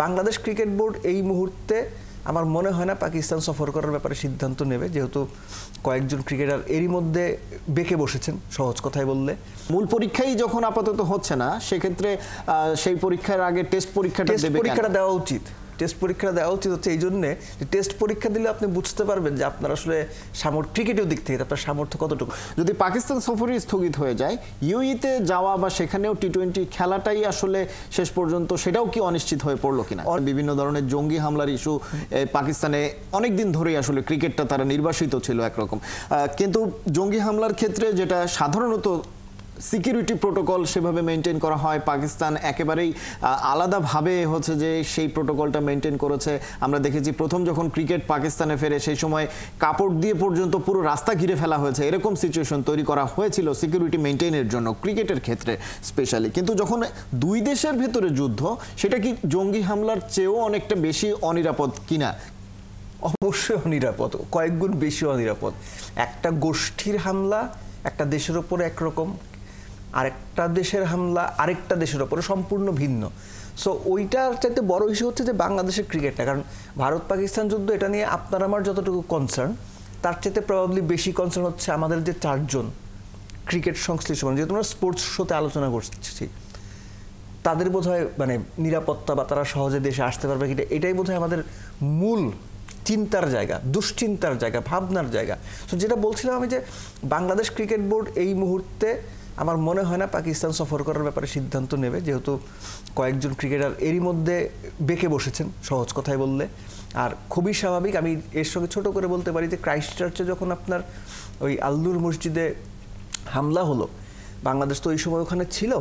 Bangladesh cricket board এই মুহূর্তে আমার মনে হয় না পাকিস্তান সফর করার ব্যাপারে সিদ্ধান্ত নেবে, যেহেতু কয়েকজন ক্রিকেটার এরই মধ্যে বেঁকে বসেছেন, সহজ কথায় বললে। মূল পরীক্ষাই যখন আপাতত হচ্ছে না, সেক্ষেত্রে সেই পরীক্ষার আগে টেস্ট পরীক্ষাটা দেওয়া উচিত। টেস্ট পরীক্ষাটা দেওয়া উচিত হচ্ছে এই জন্যে যে টেস্ট পরীক্ষা দিলে আপনি বুঝতে পারবেন যে আপনার আসলে ক্রিকেটের দিক থেকে আপনার সামর্থ্য কতটুকু। যদি পাকিস্তান সফরই স্থগিত হয়ে যায়, ইউইতে যাওয়া বা সেখানেও টি-20 খেলাটাই আসলে শেষ পর্যন্ত সেটাও কি অনিশ্চিত হয়ে পড়লো কিনা? বিভিন্ন ধরনের জঙ্গি হামলার ইস্যু পাকিস্তানে অনেকদিন ধরেই আসলে ক্রিকেটটা তারা নির্বাসিত ছিল একরকম, কিন্তু জঙ্গি হামলার ক্ষেত্রে যেটা সাধারণত সিকিউরিটি প্রোটোকল সেভাবে মেনটেন করা হয়, পাকিস্তান একেবারেই আলাদাভাবে হচ্ছে যে সেই প্রোটোকলটা মেনটেন করেছে। আমরা দেখেছি প্রথম যখন ক্রিকেট পাকিস্তানে ফেরে সেই সময় কাপড় দিয়ে পর্যন্ত পুরো রাস্তা ঘিরে ফেলা হয়েছে, এরকম সিচুয়েশন তৈরি করা হয়েছিল সিকিউরিটি মেনটেনের জন্য ক্রিকেটের ক্ষেত্রে স্পেশালি। কিন্তু যখন দুই দেশের ভেতরে যুদ্ধ, সেটা কি জঙ্গি হামলার চেয়েও অনেকটা বেশি অনিরাপদ কিনা? অবশ্যই অনিরাপদ, কয়েক গুণ বেশি অনিরাপদ। একটা গোষ্ঠীর হামলা একটা দেশের ওপরে একরকম, আরেকটা দেশের হামলা আরেকটা দেশের ওপরে সম্পূর্ণ ভিন্ন। সো ওইটার চাইতে বড় ইস্যু হচ্ছে যে বাংলাদেশের ক্রিকেটটা, কারণ ভারত পাকিস্তান যুদ্ধ এটা নিয়ে আপনার আমার যতটুকু কনসার্ন, তার চাইতে প্রবাবলি বেশি কনসার্ন হচ্ছে আমাদের যে চারজন ক্রিকেট সংশ্লিষ্ট, যেহেতু আমরা স্পোর্টস শোতে আলোচনা করছি, তাদের বোধহয় নিরাপত্তা বা তারা সহজে দেশে আসতে পারবে কিনা, এটাই বোধহয় আমাদের মূল চিন্তার জায়গা, দুশ্চিন্তার জায়গা, ভাবনার জায়গা। সো যেটা বলছিলাম আমি, যে বাংলাদেশ ক্রিকেট বোর্ড এই মুহূর্তে আমার মনে হয় না পাকিস্তান সফর করার ব্যাপারে সিদ্ধান্ত নেবে, যেহেতু কয়েকজন ক্রিকেটার এরই মধ্যে বেঁকে বসেছেন, সহজ কথায় বললে। আর খুবই স্বাভাবিক, আমি এর সঙ্গে ছোট করে বলতে পারি যে ক্রাইস্টচার্চে যখন আপনার ওই আল্লুর মসজিদে হামলা হলো, বাংলাদেশ তো ওই সময় ওখানে ছিল,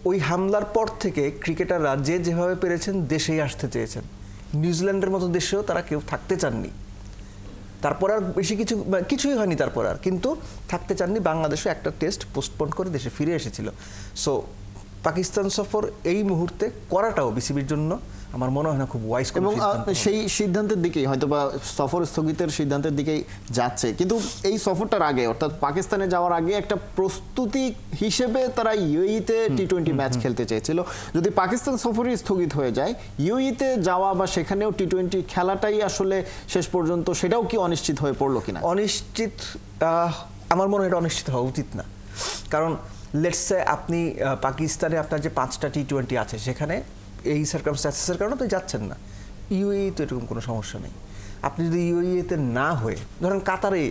ওই হামলার পর থেকে ক্রিকেটাররা যেভাবে পেরেছেন দেশেই আসতে চেয়েছেন। নিউজিল্যান্ডের মতো দেশেও তারা কেউ থাকতে চাননি, তারপর আর বেশি কিছুই হয়নি তারপর আর, কিন্তু থাকতে চাননি। বাংলাদেশও একটা টেস্ট পোস্টপোন করে দেশে ফিরে এসেছিল। সো পাকিস্তান সফর এই মুহূর্তে করাটাও বিসিবির জন্য আমার মনে হয় না খুব ওয়াইজ, এবং সেই সিদ্ধান্তের দিকেই হয়তো বা সফর স্থগিতের সিদ্ধান্তের দিকেই যাচ্ছে। কিন্তু এই সফরটার আগে, অর্থাৎ পাকিস্তানে যাওয়ার আগে একটা প্রস্তুতি হিসেবে তারা ইউএইতে টি-20 ম্যাচ খেলতে চেয়েছিল। যদি পাকিস্তান সফরই স্থগিত হয়ে যায়, ইউএইতে যাওয়া বা সেখানেও টি-20 খেলাটাই আসলে শেষ পর্যন্ত সেটাও কি অনিশ্চিত হয়ে পড়লো কিনা? অনিশ্চিত, আমার মনে হয় এটা অনিশ্চিত হওয়া উচিত না। কারণ লেটস সে আপনি পাকিস্তানে আপনার যে 5টা টি-20 আছে, সেখানে এই সার্কামস্ট্যান্সেসের কারণে তো যাচ্ছেন না। ইউএই তো এরকম কোনো সমস্যা নেই। আপনি যদি ইউএইতে না হয়ে, ধরেন কাতারে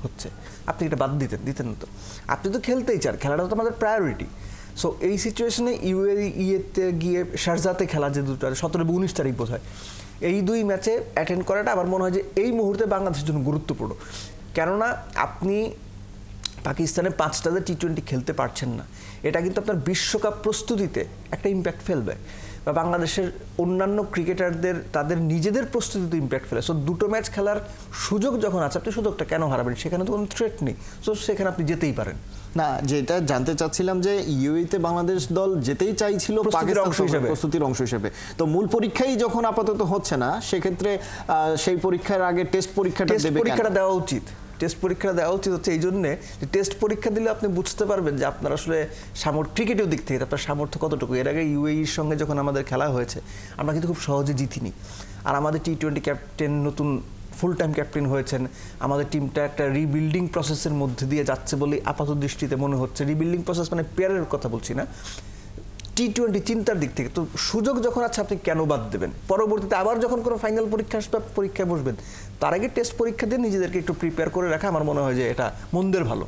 হচ্ছে, আপনি এটা বাদ দিতেন না তো, আপনি তো খেলতেই চান, খেলাটা তো আমাদের প্রায়োরিটি। সো এই সিচুয়েশনে ইউএইতে গিয়ে শারজাতে খেলা, যে 17 এবং 19 তারিখ বোধ হয়, এই 2 ম্যাচে অ্যাটেন্ড করাটা আমার মনে হয় যে এই মুহূর্তে বাংলাদেশের জন্য গুরুত্বপূর্ণ। কেননা আপনি পাকিস্তানে 5টাতে টি-20 খেলতে পারছেন না, এটা কিন্তু আপনার বিশ্বকাপ প্রস্তুতিতে একটা ইম্প্যাক্ট ফেলবে, বা বাংলাদেশের অন্যান্য ক্রিকেটারদের তাদের নিজেদের প্রস্তুতিতে ইম্প্যাক্ট ফেলে। সো 2টো ম্যাচ খেলার সুযোগ যখন আছে, আপনি সুযোগটা কেন হারাবেন? সেখানে তো কোনো থ্রেট নেই, সো সেখানে আপনি যেতেই পারেন। না, যেটা জানতে চাচ্ছিলাম যে ইউএইতে বাংলাদেশ দল যেতেই চাইছিল প্রস্তুতির অংশ হিসেবে, তো মূল পরীক্ষাই যখন আপাতত হচ্ছে না, সেক্ষেত্রে সেই পরীক্ষার আগে টেস্ট পরীক্ষাটা দেওয়া উচিত। টেস্ট পরীক্ষা দেওয়া উচিত হচ্ছে এই জন্যে যে টেস্ট পরীক্ষা দিলে আপনি বুঝতে পারবেন যে আপনার আসলে ক্রিকেটের দিক থেকে আপনার সামর্থ্য কতটুকু। এর আগে ইউএইর সঙ্গে যখন আমাদের খেলা হয়েছে, আমরা কিন্তু খুব সহজে জিতিনি। আর আমাদের টি-20 ক্যাপ্টেন নতুন ফুল টাইম ক্যাপ্টেন হয়েছেন। আমাদের টিমটা একটা রিবিল্ডিং প্রসেসের মধ্যে দিয়ে যাচ্ছে বলে আপাত দৃষ্টিতে মনে হচ্ছে। রিবিল্ডিং প্রসেস মানে প্লেয়ারের কথা বলছি না, টি-20 চিন্তার দিক থেকে। তো সুযোগ যখন আছে, আপনি কেন বাদ দেবেন? পরবর্তীতে আবার যখন কোনো ফাইনাল পরীক্ষা আসবে, পরীক্ষায় বসবেন, তার আগে টেস্ট পরীক্ষা দিয়ে নিজেদেরকে একটু প্রিপেয়ার করে রাখা আমার মনে হয় যে এটা মন্দের ভালো।